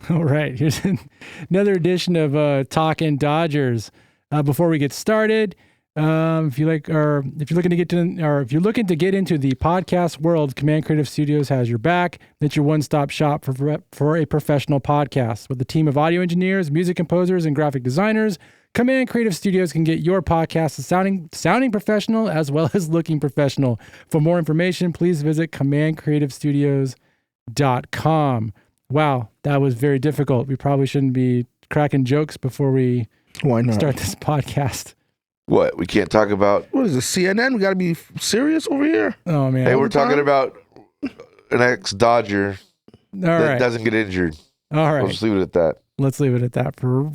All right, here's another edition of Talkin Dodgers. Before we get started, if you're looking to get into the podcast world, Command Creative Studios has your back. It's your one-stop shop for a professional podcast. With a team of audio engineers, music composers, and graphic designers, Command Creative Studios can get your podcast sounding professional as well as looking professional. For more information, please visit commandcreativstudios.com. Wow, that was very difficult. We probably shouldn't be cracking jokes before we start this podcast. What? We can't talk about... What is this, CNN? We got to be serious over here? Oh, man. Hey, we're talking about an ex-Dodger that doesn't get injured. All right. We'll just leave it at that. Let's leave it at that for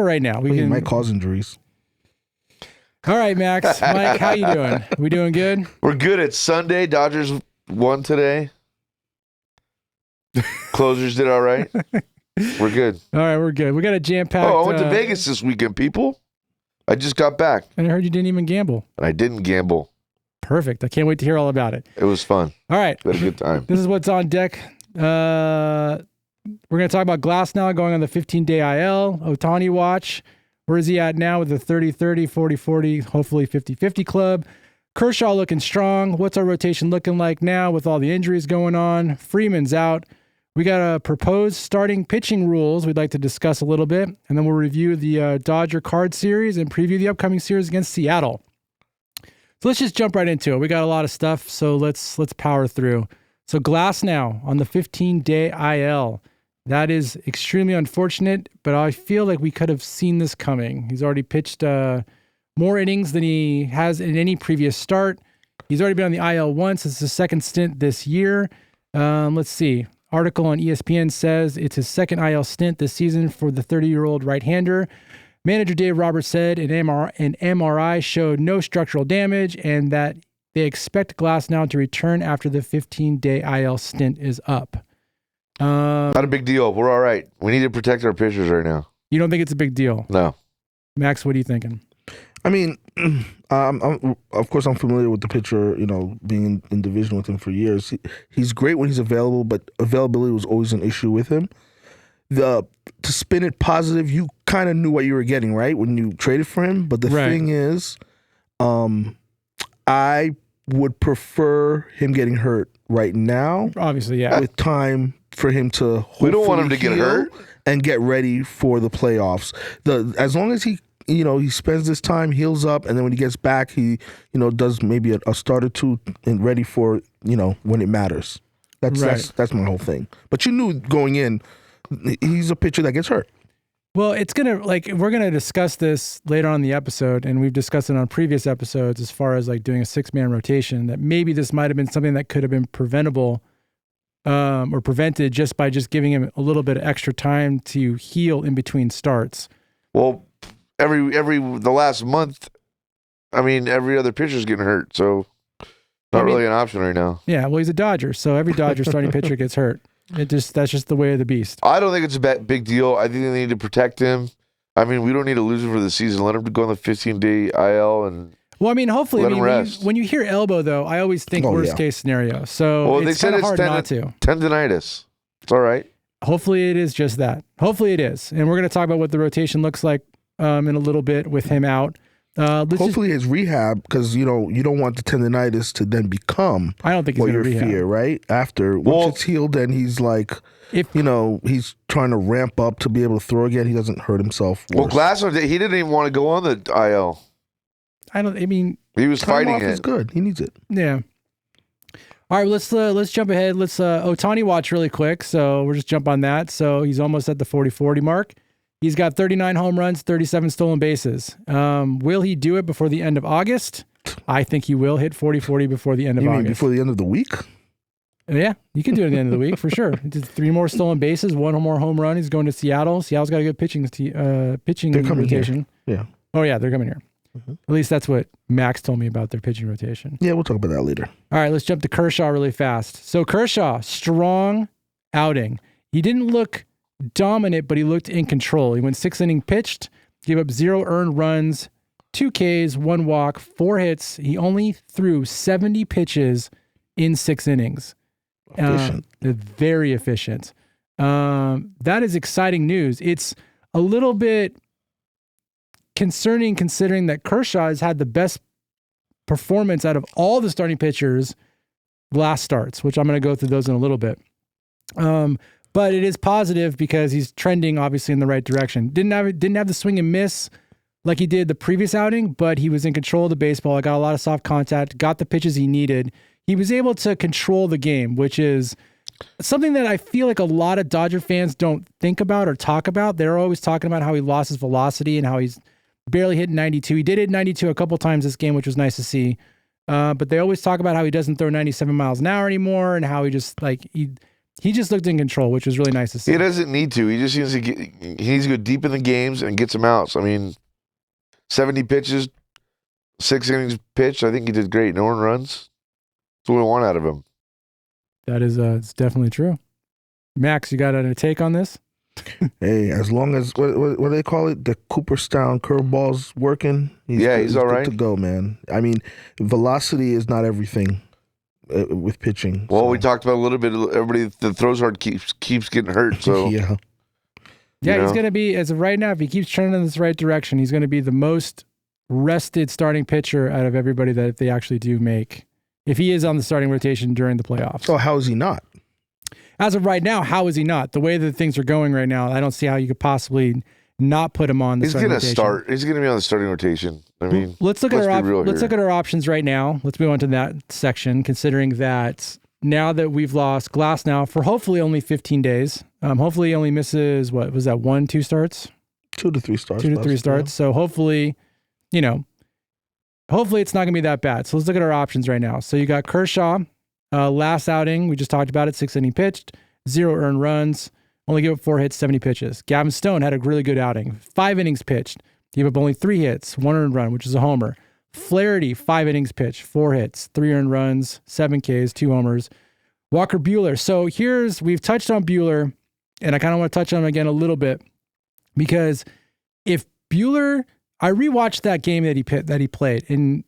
right now. It might cause injuries. All right, Max. Mike, how you doing? We doing good? We're good. It's Sunday. Dodgers won today. Closers did all right. We're good. All right, we're good. We got a jam-packed... Oh, I went to Vegas this weekend, people. I just got back. And I heard you didn't even gamble. And I didn't gamble. Perfect. I can't wait to hear all about it. It was fun. All right. We had a good time. This is what's on deck. We're going to talk about Glasnow going on the 15-day IL. Ohtani watch. Where is he at now with the 30-30, 40-40, hopefully 50-50 club? Kershaw looking strong. What's our rotation looking like now with all the injuries going on? Freeman's out. We got a proposed starting pitching rules we'd like to discuss a little bit, and then we'll review the Dodger card series and preview the upcoming series against Seattle. So let's just jump right into it. We got a lot of stuff, so let's power through. So Glasnow on the 15-day IL. That is extremely unfortunate, but I feel like we could have seen this coming. He's already pitched more innings than he has in any previous start. He's already been on the IL once. It's his second stint this year. Let's see. Article on ESPN says it's his second IL stint this season for the 30-year-old right-hander. Manager Dave Roberts said an MRI showed no structural damage and that they expect Glasnow to return after the 15-day IL stint is up. Not a big deal. We're all right. We need to protect our pitchers right now. You don't think it's a big deal? No. Max, what are you thinking? I mean, of course, I'm familiar with the pitcher, being in division with him for years. He's great when he's available, but availability was always an issue with him. To spin it positive, you kind of knew what you were getting, right, when you traded for him. But the thing is, I would prefer him getting hurt right now. Obviously, yeah. With time for him to we don't want him to get hurt and get ready for the playoffs. As long as he spends this time, heals up, and then when he gets back, he, does maybe a start or two and ready for, when it matters. That's my whole thing. But you knew going in, he's a pitcher that gets hurt. Well, we're going to discuss this later on in the episode, and we've discussed it on previous episodes as far as doing a 6-man rotation, that maybe this might have been something that could have been preventable or prevented just by just giving him a little bit of extra time to heal in between starts. Well, the last month, every other pitcher's getting hurt, so not really an option right now. Yeah, well, he's a Dodger, so every Dodger starting pitcher gets hurt. That's just the way of the beast. I don't think it's a big deal. I think they need to protect him. We don't need to lose him for the season. Let him go on the 15-day IL and hopefully, let him rest. When you hear elbow, though, I always think worst case scenario. So it's kind of hard not to. Tendinitis. It's all right. Hopefully, it is just that. Hopefully, it is, and we're going to talk about what the rotation looks like in a little bit with him out. Hopefully his rehab, because you don't want the tendinitis to then become I don't think he's your rehab. fear, right? After once it's healed, then he's he's trying to ramp up to be able to throw again. He doesn't hurt himself worse. Well, Glasnow, he didn't even want to go on the IL. He was fighting it. Is good. He needs it. Yeah. All right, let's jump ahead. Let's Ohtani watch really quick. So we'll just jump on that. So he's almost at the 40-40 mark. He's got 39 home runs, 37 stolen bases. Will he do it before the end of August? I think he will hit 40-40 before the end of August. You mean before the end of the week? Yeah, you can do it at the end of the week for sure. 3 more stolen bases, 1 more home run. He's going to Seattle. Seattle's got a good pitching rotation. Here. Yeah. Oh, yeah, they're coming here. Mm-hmm. At least that's what Max told me about their pitching rotation. Yeah, we'll talk about that later. All right, let's jump to Kershaw really fast. So Kershaw, strong outing. He didn't look dominant, but he looked in control. He went 6 innings pitched, gave up 0 earned runs, 2 Ks, 1 walk, 4 hits. He only threw 70 pitches in 6 innings. Efficient. Very efficient. That is exciting news. It's a little bit concerning considering that Kershaw has had the best performance out of all the starting pitchers last starts, which I'm going to go through those in a little bit. But it is positive because he's trending obviously in the right direction. Didn't have the swing and miss like he did the previous outing, but he was in control of the baseball. I got a lot of soft contact, got the pitches he needed. He was able to control the game, which is something that I feel like a lot of Dodger fans don't think about or talk about. They're always talking about how he lost his velocity and how he's barely hit 92. He did hit 92 a couple times this game, which was nice to see. But they always talk about how he doesn't throw 97 miles an hour anymore and how he just he just looked in control, which was really nice to see. He doesn't need to. He just needs to go deep in the games and get some outs. I mean, 70 pitches, 6 innings pitched. I think he did great. No earned runs. That's what we want out of him. That is it's definitely true. Max, you got a take on this? Hey, as long as what do they call it? The Cooperstown curveball's working. He's all right good to go, man. I mean, velocity is not everything with pitching. Well, so. we talked about a little bit. Everybody that throws hard keeps getting hurt. So yeah, he's going to be, as of right now, if he keeps trending in this right direction, he's going to be the most rested starting pitcher out of everybody that they actually do make. If he is on the starting rotation during the playoffs. So how is he not? As of right now, how is he not? The way that things are going right now, I don't see how you could possibly not put him on the starting rotation. He's going to start. He's going to be on the starting rotation. I mean, let's look at our options right now. Let's move on to that section, considering that now that we've lost Glasnow for hopefully only 15 days. Hopefully he only misses, what was that, 1-2 starts? 2 to 3 starts. 2 to 3 starts. So hopefully, hopefully it's not going to be that bad. So let's look at our options right now. So you got Kershaw, last outing, we just talked about it, 6 inning pitched, 0 earned runs, only gave up 4 hits, 70 pitches. Gavin Stone had a really good outing, 5 innings pitched, gave up only 3 hits, 1 earned run, which is a homer. Flaherty, 5 innings pitched, 4 hits, 3 earned runs, 7 Ks, 2 homers. Walker Buehler. So we've touched on Buehler, and I kind of want to touch on him again a little bit, because if Buehler, I rewatched that game that he played, and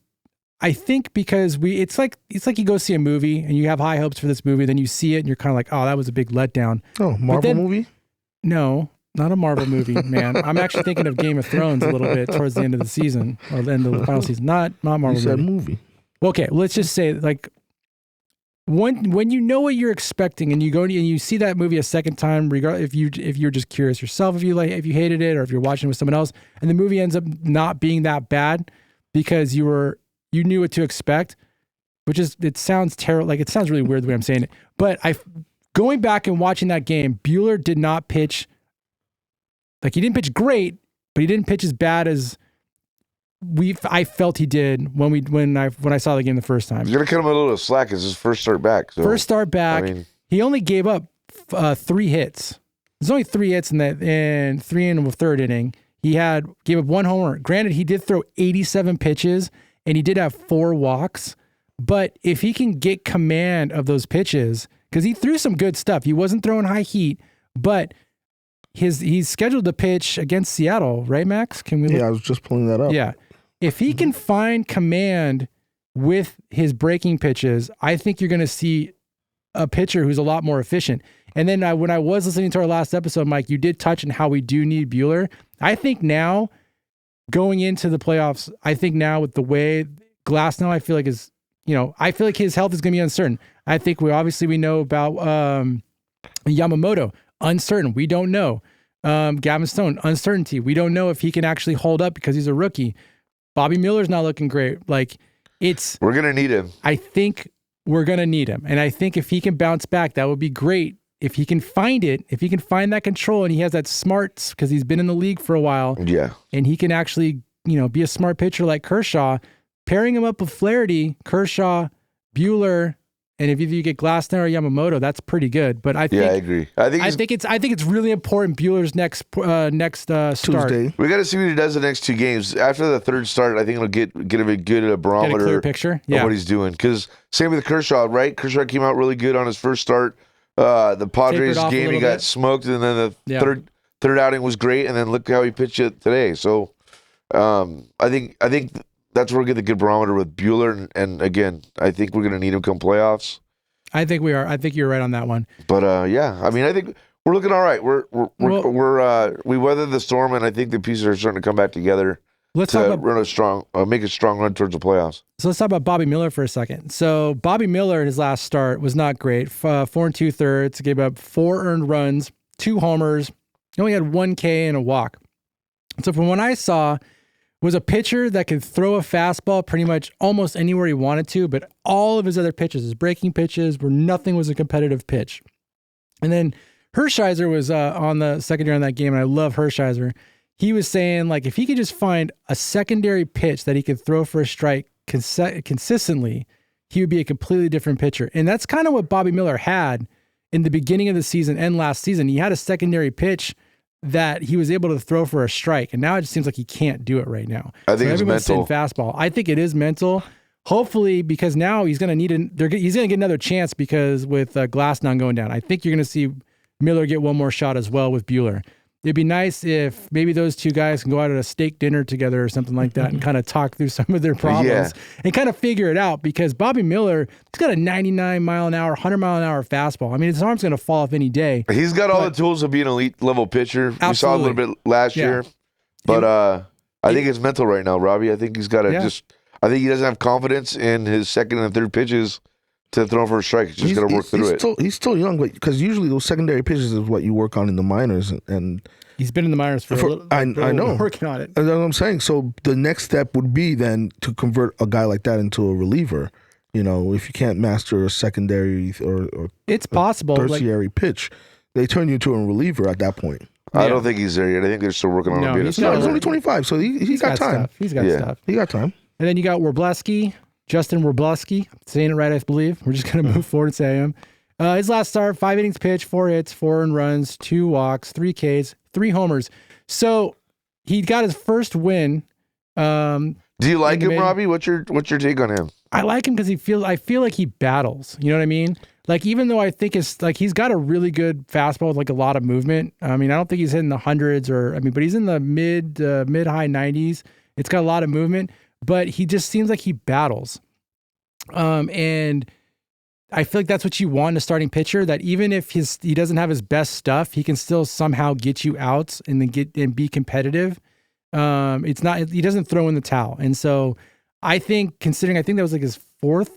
I think because it's like you go see a movie and you have high hopes for this movie, then you see it and you're kind of like, oh, that was a big letdown. Oh, Marvel movie? No, not a Marvel movie, man. I'm actually thinking of Game of Thrones a little bit towards the end of the season, or the end of the final season. Not Marvel you said movie. Okay, let's just say, like, when you know what you're expecting and you go and you see that movie a second time, regardless if you're just curious yourself, if you hated it, or if you're watching it with someone else, and the movie ends up not being that bad because you knew what to expect, it sounds terrible. Like, it sounds really weird the way I'm saying it, but going back and watching that game, Buehler did not pitch, like, he didn't pitch great, but he didn't pitch as bad as I felt he did when I saw the game the first time. You're gonna cut him a little slack. It's his first start back. So, first start back. I mean, he only gave up 3 hits. There's only 3 hits in 3 in the third inning. He gave up 1 homer. Granted, he did throw 87 pitches and he did have 4 walks. But if he can get command of those pitches, because he threw some good stuff. He wasn't throwing high heat, but he's scheduled to pitch against Seattle, right, Max? Can we? Yeah, I was just pulling that up. Yeah. If he can find command with his breaking pitches, I think you're going to see a pitcher who's a lot more efficient. And then when I was listening to our last episode, Mike, you did touch on how we do need Buehler. I think now, going into the playoffs, with the way Glasnow, I feel like I feel like his health is going to be uncertain. I think we know about Yamamoto, uncertain. We don't know. Gavin Stone, uncertainty. We don't know if he can actually hold up because he's a rookie. Bobby Miller's not looking great. We're going to need him. I think we're going to need him. And I think if he can bounce back, that would be great. If he can find it, if he can find that control, and he has that smarts because he's been in the league for a while. Yeah. And he can actually, be a smart pitcher like Kershaw, pairing him up with Flaherty, Kershaw, Buehler, and if you get Glasnow or Yamamoto, that's pretty good. But I think, I agree. I think it's really important. Buehler's next start. Tuesday. We got to see what he does the next 2 games. After the 3rd start, I think it'll get a good barometer, get a clear picture of what he's doing. Because same with Kershaw, right? Kershaw came out really good on his first start. The Padres game, he got smoked, and then the third outing was great, and then look how he pitched it today. So, I think that's where we get the good barometer with Buehler, and again, I think we're going to need him come playoffs. I think we are. I think you're right on that one. But I think we're looking all right. We weathered the storm, and I think the pieces are starting to come back together. Let's to talk about run a strong, make a strong run towards the playoffs. So let's talk about Bobby Miller for a second. So Bobby Miller in his last start was not great. 4 2/3, gave up 4 earned runs, 2 homers. He only had 1 K and a walk. So from what I saw, was a pitcher that could throw a fastball pretty much almost anywhere he wanted to, but all of his other pitches, his breaking pitches, where nothing was a competitive pitch. And then Hershiser was on the secondary on that game, and I love Hershiser. He was saying, like, if he could just find a secondary pitch that he could throw for a strike consistently, he would be a completely different pitcher. And that's kind of what Bobby Miller had in the beginning of the season and last season. He had a secondary pitch that he was able to throw for a strike, and now it just seems like he can't do it right now. I think it's mental. Fastball. I think it is mental. Hopefully, because now he's going to he's going to get another chance because with Glasnow going down, I think you're going to see Miller get one more shot as well with Buehler. It'd be nice if maybe those two guys can go out at a steak dinner together or something like that and kind of talk through some of their problems and kind of figure it out, because Bobby Miller, he's got a 99 mile an hour, 100 mile an hour fastball. I mean, his arm's going to fall off any day. He's got all the tools to be an elite level pitcher. Absolutely. We saw a little bit last year, but I think it's mental right now, Robbie. I think he's got to I think he doesn't have confidence in his second and third pitches to throw for a strike. He's just got to work through it. He's still young, because usually those secondary pitches is what you work on in the minors, and he's been in the minors for a little, I know, working on it. That's what I'm saying. So the next step would be then to convert a guy like that into a reliever. You know, if you can't master a secondary or it's possible tertiary pitch, they turn you into a reliever at that point. I don't think he's there yet. I think they're still working on him. He's only 25, so he's got time. Stuff. He's got stuff. He got time. And then you got Justin Wroblewski, saying it right, I believe. We're just going to move forward and say him. His last start, 5 innings pitched, 4 hits, 4 earned runs, 2 walks, 3 Ks, 3 homers. So he got his first win. Do you like him, Robbie? What's your take on him? I like him because I feel like he battles. You know what I mean? Like, even though I think it's like he's got a really good fastball with like a lot of movement. I mean, I don't think he's hitting the hundreds but he's in the mid high 90s. It's got a lot of movement, but he just seems like he battles. And I feel like that's what you want in a starting pitcher, that even if he doesn't have his best stuff, he can still somehow get you outs and then be competitive. He doesn't throw in the towel. And so I think that was like his fourth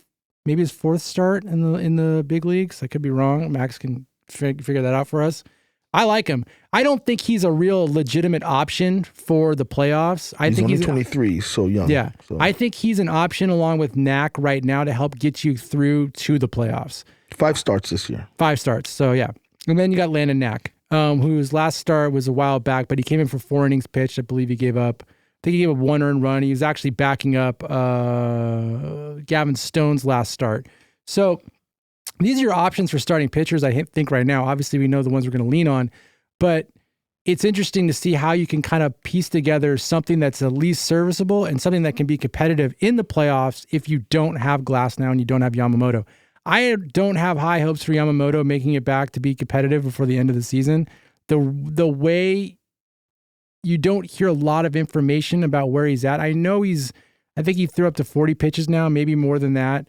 start in the big leagues. I could be wrong. Max can figure that out for us. I like him. I don't think he's a real legitimate option for the playoffs. I think he's only 23, so young. Yeah. So. I think he's an option along with Knack right now to help get you through to the playoffs. 5 starts this year. 5 starts. So, yeah. And then you got Landon Knack, whose last start was a while back, but he came in for 4 innings pitched. I believe he gave up 1 earned run. He was actually backing up Gavin Stone's last start. So these are your options for starting pitchers, I think, right now. Obviously, we know the ones we're going to lean on, but it's interesting to see how you can kind of piece together something that's at least serviceable and something that can be competitive in the playoffs if you don't have Glasnow and you don't have Yamamoto. I don't have high hopes for Yamamoto making it back to be competitive before the end of the season. The way you don't hear a lot of information about where he's at. I think he threw up to 40 pitches now, maybe more than that.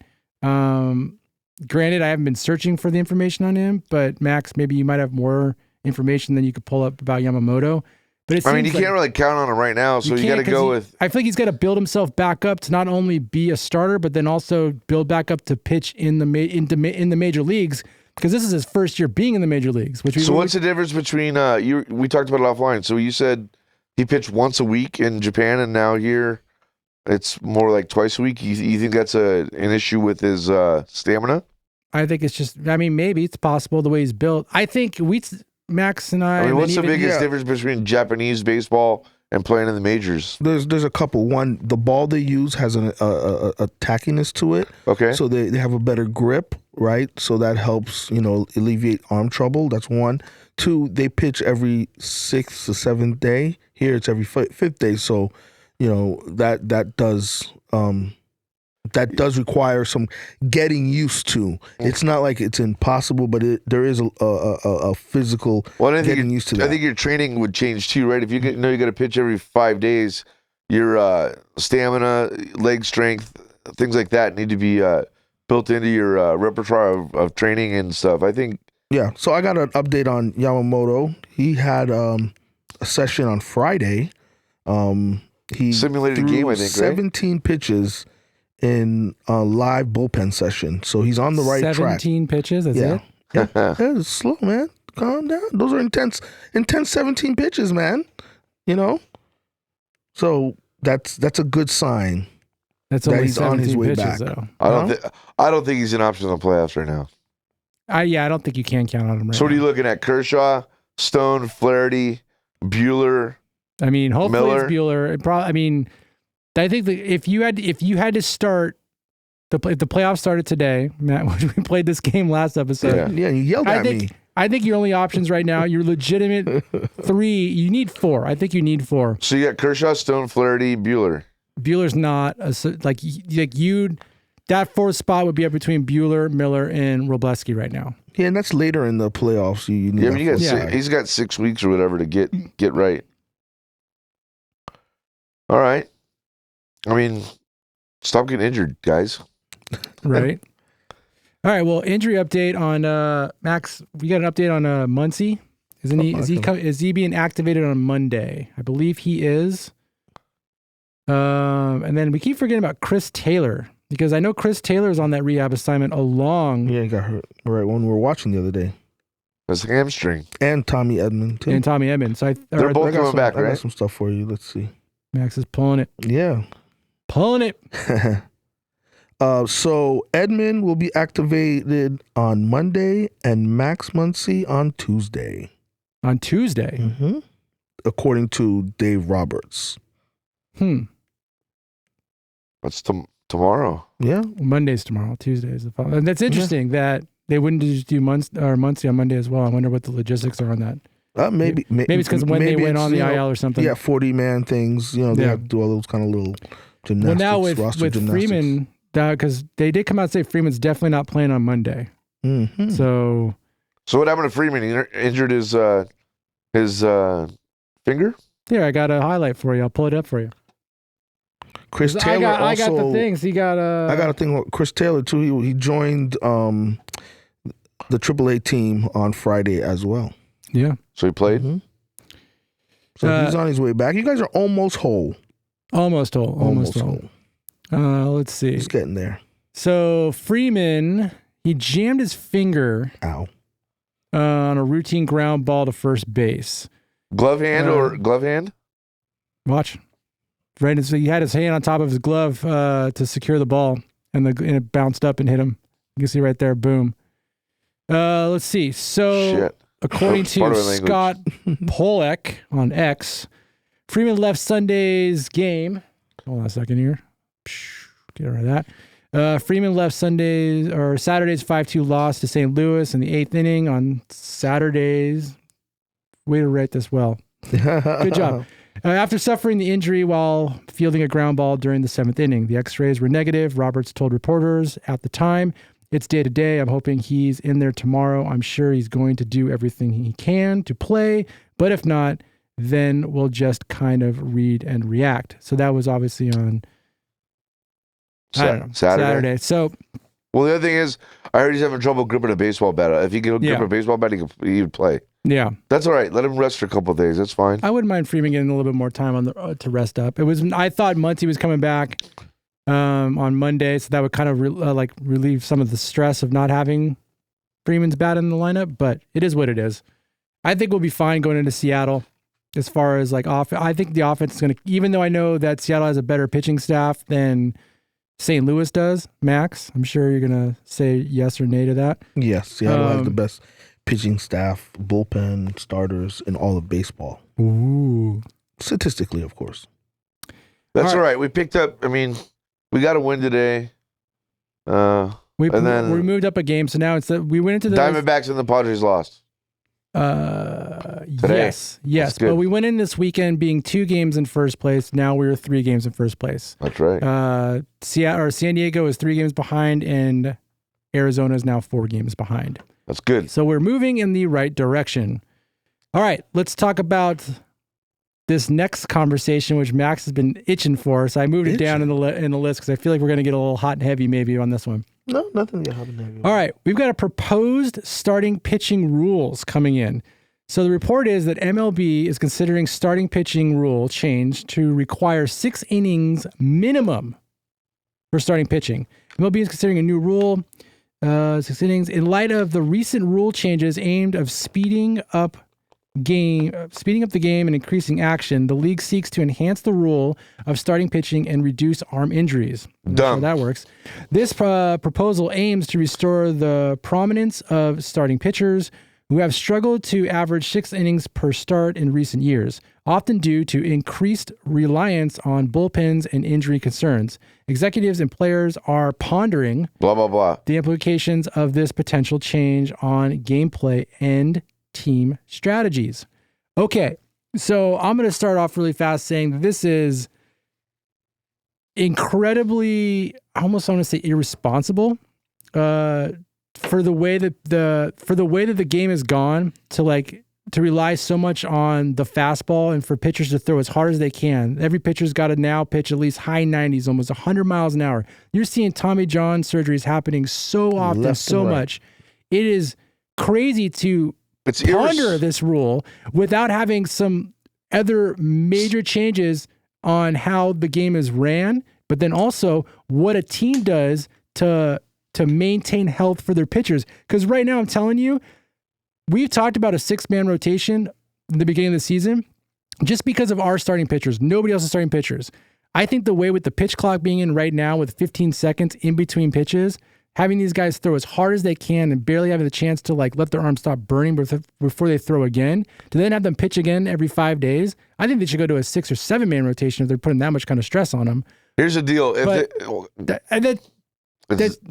Granted, I haven't been searching for the information on him, but Max, maybe you might have more information than you could pull up about Yamamoto. But you can't really count on him right now, so you got to go with. I feel like he's got to build himself back up to not only be a starter, but then also build back up to pitch in the major leagues, because this is his first year being in the major leagues. What's the difference between we talked about it offline? So you said he pitched once a week in Japan, and now here it's more like twice a week. You think that's an issue with his stamina? I think it's just. I mean, maybe it's possible the way he's built. I think Max and I. What's the biggest difference between Japanese baseball and playing in the majors? There's a couple. One, the ball they use has a tackiness to it. Okay. So they have a better grip, right? So that helps, alleviate arm trouble. That's one. 2, they pitch every 6th to 7th day. Here it's every 5th day. So, that does require some getting used to. It's not like it's impossible, but there is a physical getting used to that. I think your training would change too, right? If you you got to pitch every 5 days, your stamina, leg strength, things like that need to be built into your repertoire of training and stuff. I think Yeah. So I got an update on Yamamoto. He had a session on Friday. He simulated a game, I think, 17 pitches in a live bullpen session. So he's on the right track. 17 pitches, that's it? Yeah. It's slow, man. Calm down. Those are intense 17 pitches, man. You know? So that's a good sign. That's only he's on his way pitches, back. though. I don't think he's an option in the playoffs right now. I don't think you can count on him right So what are now. you looking at? Kershaw, Stone, Flaherty, Buehler. I mean, hopefully Miller. it's Buehler. I think that if you had to start if the playoffs started today, Matt, we played this game last episode. Yeah, you yelled at me. I think your only options right now, your legitimate 3. You need 4. I think you need 4. So you got Kershaw, Stone, Flaherty, Buehler. Buehler's not that 4th spot would be up between Buehler, Miller, and Robleski right now. Yeah, and that's later in the playoffs. You need he's got 6 weeks or whatever to get right. All right. I mean, stop getting injured, guys. Right. All right. Well, injury update on Max. We got an update on Muncy. Isn't he? Is he being activated on Monday? I believe he is. And then we keep forgetting about Chris Taylor because I know Chris Taylor is on that rehab assignment along. Yeah, he got hurt right when we were watching the other day. That's a hamstring. And Tommy Edmond too. And Tommy Edmond. So they're both coming back, right? I got some stuff for you. Let's see. Max is pulling it. Yeah. Pulling it. So Edmond will be activated on Monday and Max Muncy on Tuesday. On Tuesday? Mm-hmm. According to Dave Roberts. That's tomorrow. Yeah. Monday's tomorrow. Tuesday's the following. And that's interesting that they wouldn't just do Muncy on Monday as well. I wonder what the logistics are on that. Maybe it's because when they went on the IL or something. Yeah, 40-man things. They have to do all those kind of little gymnastics. Well, now with Freeman, because they did come out and say Freeman's definitely not playing on Monday. Mm-hmm. So what happened to Freeman? He injured his finger? Here, I got a highlight for you. I'll pull it up for you. Chris Taylor I got the things. He got I got a thing with Chris Taylor too. He joined the AAA team on Friday as well. Yeah. So he played? Mm-hmm. So he's on his way back. You guys are almost whole. Almost whole. Let's see. He's getting there. So Freeman, he jammed his finger on a routine ground ball to first base. Glove hand? Watch. Right, so he had his hand on top of his glove to secure the ball, and it bounced up and hit him. You can see right there, boom. Let's see. So, according to Scott Polek on X, Freeman left Sunday's game. Hold on a second here. Get rid of that. Freeman left Saturday's 5-2 loss to St. Louis in the 8th inning on Saturday's. Way to write this well. Good job. After suffering the injury while fielding a ground ball during the 7th inning, the x-rays were negative. Roberts told reporters at the time, "It's day to day. I'm hoping he's in there tomorrow. I'm sure he's going to do everything he can to play, but if not, then we'll just kind of read and react." So that was obviously on Saturday. So, well, the other thing is, I heard he's having trouble gripping a baseball bat. If he could grip a baseball bat, he would play. Yeah, that's all right. Let him rest for a couple of days. That's fine. I wouldn't mind Freeman getting a little bit more time on to rest up. I thought Muncy was coming back on Monday, so that would kind of relieve some of the stress of not having Freeman's bat in the lineup. But it is what it is. I think we'll be fine going into Seattle as far as offense. I think the offense is going to, even though I know that Seattle has a better pitching staff than St. Louis does. Max, I'm sure you're going to say yes or nay to that. Yes, Seattle has the best pitching staff, bullpen, starters in all of baseball. Ooh. Statistically, of course. That's all right. We picked up, we got a win today. We moved up a game, so now we went into the Diamondbacks and the Padres lost. Yes. But we went in this weekend being 2 games in first place. Now we're 3 games in first place. That's right. San Diego is 3 games behind, and Arizona is now 4 games behind. That's good. So we're moving in the right direction. All right, let's talk about this next conversation, which Max has been itching for. So I moved it down in the list because I feel like we're going to get a little hot and heavy maybe on this one. No, nothing that happened there. All right, we've got a proposed starting pitching rules coming in. So the report is that MLB is considering starting pitching rule change to require 6 innings minimum for starting pitching. MLB is considering a new rule, 6 innings, in light of the recent rule changes aimed of speeding up the game and increasing action. The league seeks to enhance the rule of starting pitching and reduce arm injuries. Dumb. So that works. This proposal aims to restore the prominence of starting pitchers who have struggled to average 6 innings per start in recent years, often due to increased reliance on bullpens and injury concerns. Executives and players are pondering blah, blah, blah. the implications of this potential change on gameplay and team strategies. Okay, so I'm going to start off really fast saying that this is incredibly, I almost want to say irresponsible, for the way that the game has gone to rely so much on the fastball and for pitchers to throw as hard as they can. Every pitcher's got to now pitch at least high 90s, almost 100 miles an hour. You're seeing Tommy John surgeries happening so often, so much. It is crazy to ponder this rule without having some other major changes on how the game is ran, but then also what a team does to maintain health for their pitchers. Because right now, I'm telling you, we've talked about a 6-man rotation in the beginning of the season just because of our starting pitchers. Nobody else is starting pitchers. I think the way with the pitch clock being in right now with 15 seconds in between pitches, having these guys throw as hard as they can and barely having the chance to let their arms stop burning before they throw again, to then have them pitch again every 5 days, I think they should go to a 6 or 7-man rotation if they're putting that much kind of stress on them. Here's the deal.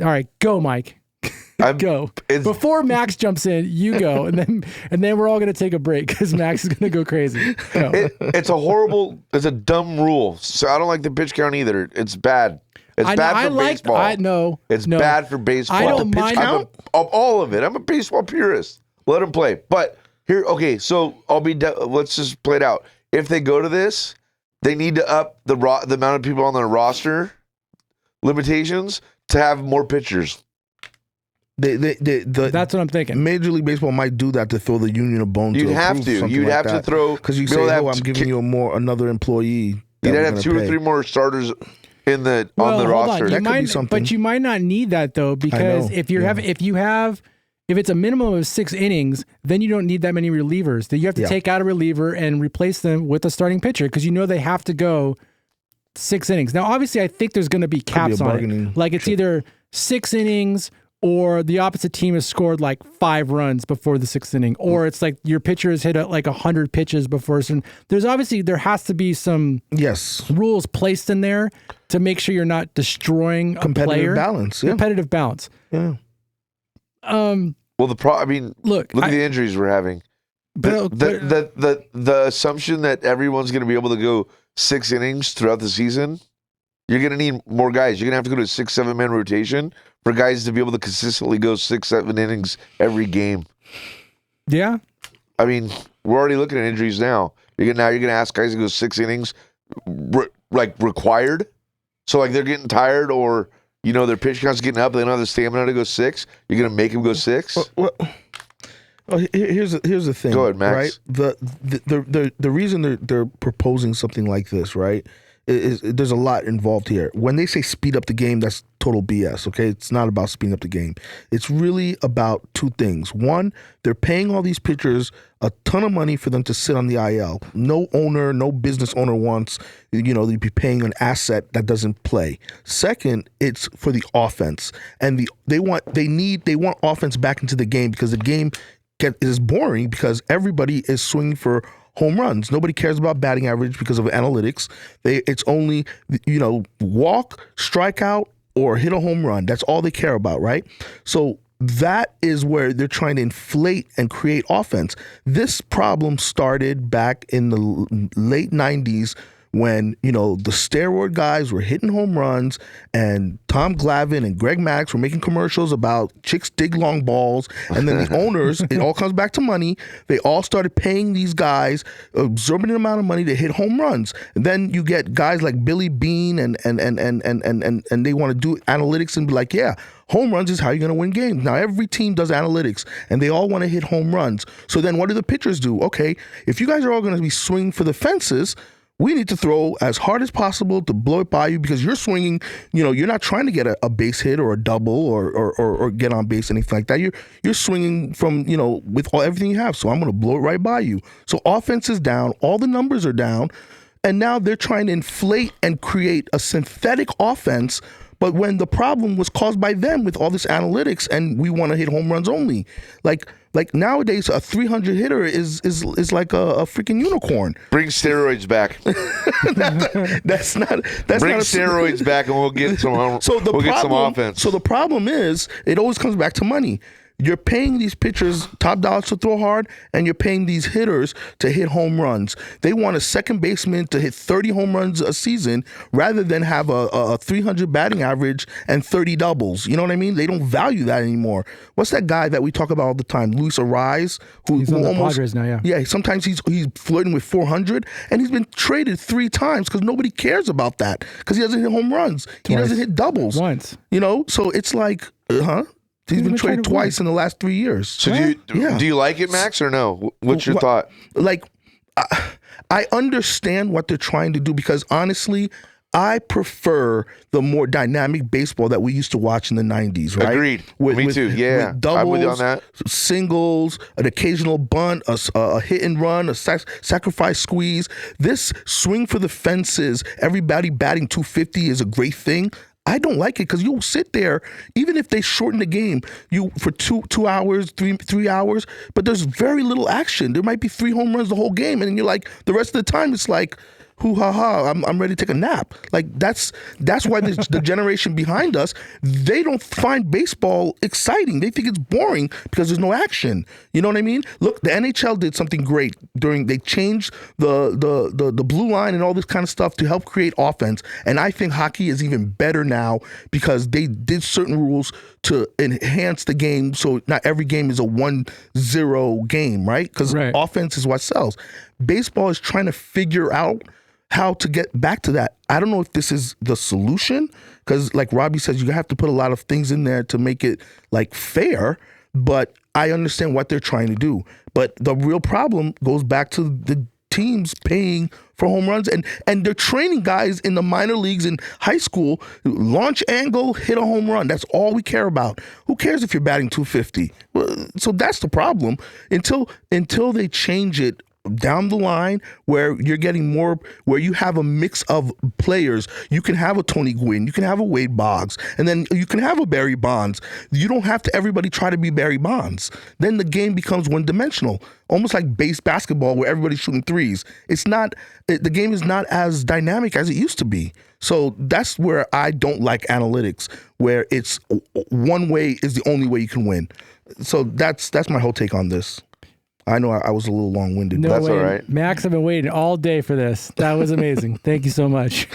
All right, go, Mike. Go. Before Max jumps in, you go, and then we're all going to take a break because Max is going to go crazy. Go. It's a dumb rule. So I don't like the pitch count either. It's bad. It's bad for baseball. It's bad for baseball. I don't mind all of it. I'm a baseball purist. Let them play. But here, okay, so let's just play it out. If they go to this, they need to up the amount of people on their roster limitations to have more pitchers. That's what I'm thinking. Major League Baseball might do that to throw the union a bone. You'd have to. You'd have to throw because you say, "Oh, I'm giving you another employee." You'd have 2 or 3 more starters on the roster. That could be something. But you might not need that though, because if it's a minimum of 6 innings, then you don't need that many relievers. Then you have to take out a reliever and replace them with a starting pitcher because they have to go 6 innings. Now, obviously, I think there's going to be caps on it. Like it's either 6 innings or the opposite team has scored 5 runs before the 6th inning, or it's like your pitcher has hit 100 pitches before. So there has to be some rules placed in there to make sure you're not destroying a player. Competitive balance. Yeah. Well, look at the injuries we're having. The assumption that everyone's going to be able to go 6 innings throughout the season, you're going to need more guys. You're going to have to go to a 6-7-man rotation for guys to be able to consistently go 6-7 innings every game. Yeah. I mean, we're already looking at injuries now. You're going to ask guys to go 6 innings required. So they're getting tired or their pitch count's getting up. They don't have the stamina to go 6. You're going to make them go 6. Well, here's the thing. Go ahead, Max. Right? The reason they're proposing something like this, right, is there's a lot involved here. When they say speed up the game, that's total BS, okay? It's not about speeding up the game. It's really about 2 things. One, they're paying all these pitchers a ton of money for them to sit on the IL. No business owner wants, they'd be paying an asset that doesn't play. Second, it's for the offense. And they want offense back into the game because the game is boring because everybody is swinging for home runs. Nobody cares about batting average because of analytics. It's only, walk, strike out, or hit a home run. That's all they care about, right? So that is where they're trying to inflate and create offense. This problem started back in the late 90s when, the steroid guys were hitting home runs and Tom Glavine and Greg Maddux were making commercials about chicks dig long balls. And then the owners, it all comes back to money. They all started paying these guys an exorbitant amount of money to hit home runs. And then you get guys like Billy Beane and they want to do analytics and be like, yeah, home runs is how you're going to win games. Now, every team does analytics, and they all want to hit home runs. So then what do the pitchers do? Okay, if you guys are all going to be swinging for the fences, we need to throw as hard as possible to blow it by you because you're swinging, you're not trying to get a base hit or a double or get on base, anything like that. You're swinging from, with everything you have. So I'm going to blow it right by you. So offense is down. All the numbers are down. And now they're trying to inflate and create a synthetic offense. But when the problem was caused by them with all this analytics and we want to hit home runs only, like nowadays a 300 hitter is like a freaking unicorn. Bring steroids back. That's not. Bring steroids back, and we'll get some. Get some offense. So the problem is, it always comes back to money. You're paying these pitchers top dollars to throw hard, and you're paying these hitters to hit home runs. They want a second baseman to hit 30 home runs a season rather than have a 300 batting average and 30 doubles. You know what I mean? They don't value that anymore. What's that guy that we talk about all the time, Luis Ariz? He's on the Padres now, yeah. Yeah, sometimes he's flirting with 400, and he's been traded 3 times because nobody cares about that because he doesn't hit home runs. He doesn't hit doubles. Once. So it's like, He's been traded twice in the last 3 years. So do you like it, Max, or no? What's your thought? Like, I understand what they're trying to do because honestly, I prefer the more dynamic baseball that we used to watch in the 90s, right? Agreed. Me too. Yeah. With doubles, I'm with you on that. Singles, an occasional bunt, a hit and run, a sacrifice squeeze. This swing for the fences, everybody batting 250 is a great thing. I don't like it because you'll sit there, even if they shorten the game, for two hours, 3 hours, but there's very little action. There might be 3 home runs the whole game, and you're like, the rest of the time it's like, hoo ha ha, I'm ready to take a nap. Like that's why the generation behind us, they don't find baseball exciting. They think it's boring because there's no action. You know what I mean? Look, the NHL did something great they changed the blue line and all this kind of stuff to help create offense. And I think hockey is even better now because they did certain rules to enhance the game so not every game is a 1-0 game, right? Because offense is what sells. Baseball is trying to figure out how to get back to that. I don't know if this is the solution because like Robbie says, you have to put a lot of things in there to make it like fair, but I understand what they're trying to do. But the real problem goes back to the teams paying for home runs and they're training guys in the minor leagues in high school, launch angle, hit a home run. That's all we care about. Who cares if you're batting 250? Well, so that's the problem. Until they change it down the line where you're getting more, where you have a mix of players. You can have a Tony Gwynn, you can have a Wade Boggs, and then you can have a Barry Bonds. You don't have to everybody try to be Barry Bonds. Then the game becomes one-dimensional, almost like base basketball where everybody's shooting threes. The game is not as dynamic as it used to be. So that's where I don't like analytics, where it's one way is the only way you can win. So that's my whole take on this. I know I was a little long-winded, but that's all right. Max, I've been waiting all day for this. That was amazing. Thank you so much.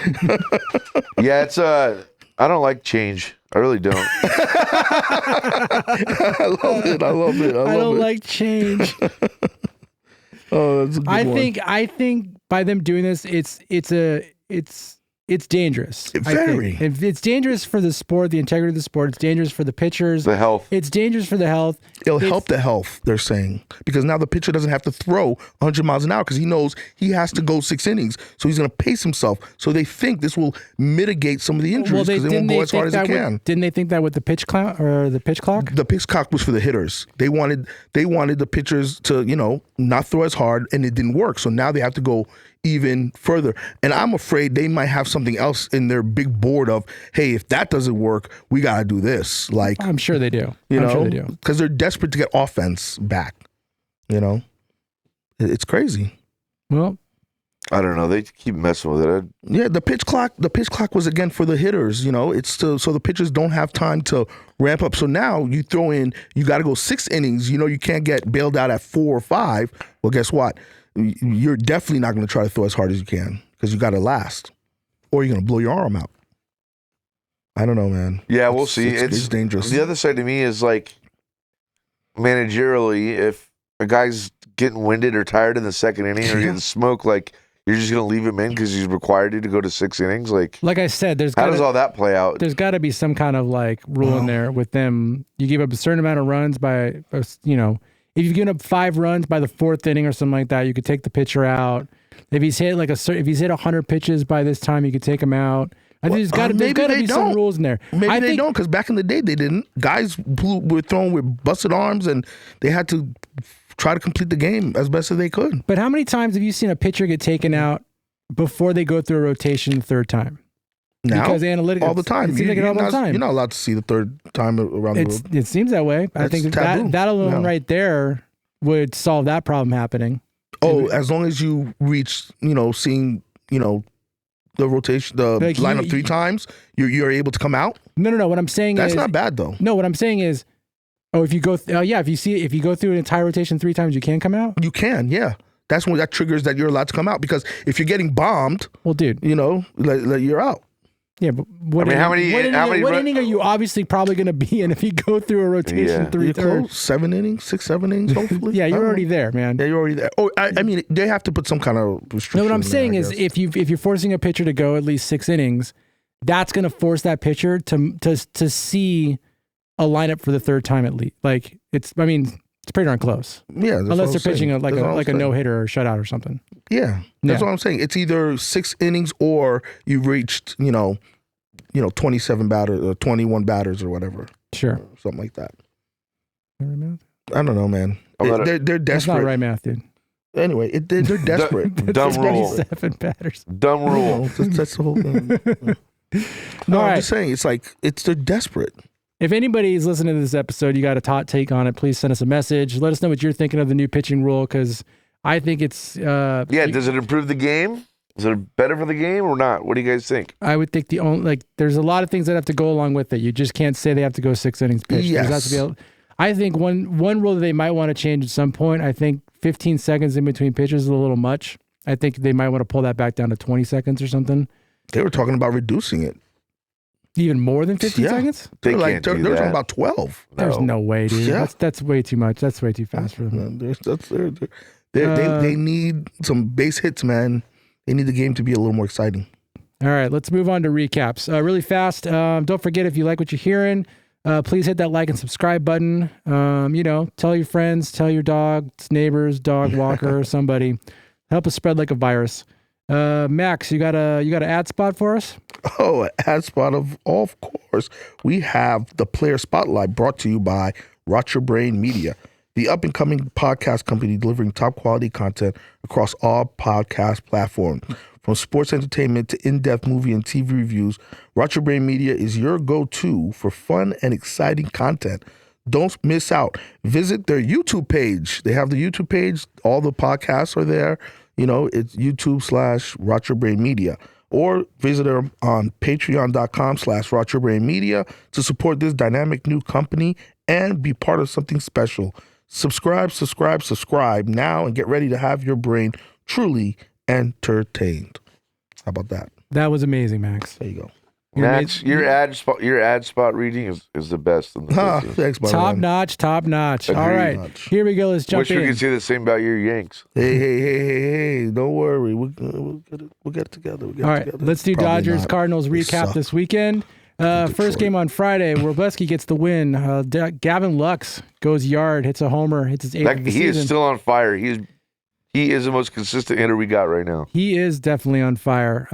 Yeah, it's I don't like change. I really don't. I love it. I don't like change. Oh, that's a good one. I think by them doing this, it's dangerous. Very. It's dangerous for the sport, the integrity of the sport. It's dangerous for the pitchers. The health. It's dangerous for the health. It'll help the health, they're saying, because now the pitcher doesn't have to throw 100 miles an hour because he knows he has to go 6 innings. So he's going to pace himself. So they think this will mitigate some of the injuries because they won't go as hard as they can. Didn't they think that with the pitch clock or the pitch clock? The pitch clock was for the hitters. They wanted the pitchers to, not throw as hard, and it didn't work. So now they have to go even further. And I'm afraid they might have something else in their big board of, hey, if that doesn't work, we got to do this. Like, I'm sure they do. Sure they do. Because they're desperate to get offense back. It's crazy. Well, I don't know. They keep messing with it. Yeah, the pitch clock was again for the hitters. It's so the pitchers don't have time to ramp up. So now you throw in, you got to go 6 innings. You can't get bailed out at 4 or 5. Well, guess what? You're definitely not going to try to throw as hard as you can because you got to last, or you're going to blow your arm out. I don't know, man. Yeah, we'll see. It's dangerous. The other side to me is like managerially, if a guy's getting winded or tired in the second inning or getting smoked, like you're just going to leave him in because he's required to go to 6 innings? Like I said, how does all that play out? There's got to be some kind of like rule in there with them. You give up a certain amount of runs by, you know, if you've given up 5 runs by the 4th inning or something like that, you could take the pitcher out. If he's hit if he's hit 100 pitches by this time, you could take him out. I think there's got to be some rules in there. Maybe they don't, because back in the day they didn't. Guys were thrown with busted arms, and they had to try to complete the game as best as they could. But how many times have you seen a pitcher get taken out before they go through a rotation the 3rd time? Now, because analytics all the time. It seems like it all the time. You're not allowed to see the 3rd time around the world. It seems that way. I think that alone right there would solve that problem happening. Oh, as long as you reach, seeing, the rotation, the lineup 3 times, you're able to come out. No. What I'm saying that's not bad though. No, what I'm saying is, if you go, if you go through an entire rotation 3 times, you can come out. You can, yeah. That's when that triggers that you're allowed to come out, because if you're getting bombed, well, dude, you're out. Yeah, but what inning are you obviously probably going to be in if you go through a rotation 3 times? 7 innings, 6, 7 innings, hopefully. Yeah, you're already there, man. Yeah, you're already there. Oh, I mean, they have to put some kind of restriction. No, what I'm saying is, if you're forcing a pitcher to go at least 6 innings, that's going to force that pitcher to see a lineup for the 3rd time at least. Like it's pretty darn close. Yeah, unless they're pitching a no hitter or shutout or something. Yeah, that's what I'm saying. It's either 6 innings or you've reached 27 batters or 21 batters or whatever. Sure, something like that. I don't know, man. They're desperate. That's not right math, dude. Anyway, they're desperate. Dumb rule. 27 batters. Dumb rule. That's the whole thing. No, I'm just saying, they're desperate. If anybody's listening to this episode, you got a hot take on it, please send us a message. Let us know what you're thinking of the new pitching rule, because I think it's... does it improve the game? Is it better for the game or not? What do you guys think? I would think there's a lot of things that have to go along with it. You just can't say they have to go 6 innings pitched. Yes. I think one rule that they might want to change at some point, I think 15 seconds in between pitches is a little much. I think they might want to pull that back down to 20 seconds or something. They were talking about reducing it. Even more than 15 seconds? They're talking about 12. There's no way, dude. Yeah. That's way too much. That's way too fast for them. They need some base hits, man. They need the game to be a little more exciting. All right, let's move on to recaps. Really fast. Don't forget, if you like what you're hearing, please hit that like and subscribe button. Tell your friends, tell your dog, neighbors, dog walker, or somebody. Help us spread like a virus. Max, you got an ad spot for us? Oh, an ad spot of course. We have the Player Spotlight, brought to you by Rot Your Brain Media, the up-and-coming podcast company delivering top-quality content across all podcast platforms. From sports entertainment to in-depth movie and TV reviews, Rot Your Brain Media is your go-to for fun and exciting content. Don't miss out. Visit their YouTube page. They have the YouTube page. All the podcasts are there. It's YouTube/Rot Your Brain Media. Or visit them on patreon.com/Rot Your Brain Media to support this dynamic new company and be part of something special. Subscribe now and get ready to have your brain truly entertained. How about that? That was amazing, Max. There you go. Max, your ad spot reading is the best. In the thanks, my top man. notch. All right, here we go. Let's jump in. Wish we could say the same about your Yanks. Hey! Don't worry, we'll get it together. All right, let's do Probably Dodgers not. Cardinals recap this weekend. First game on Friday, Wroblewski gets the win. Gavin Lux goes yard, hits a homer, hits his 8th of the season. He is still on fire. He is the most consistent hitter we got right now. He is definitely on fire.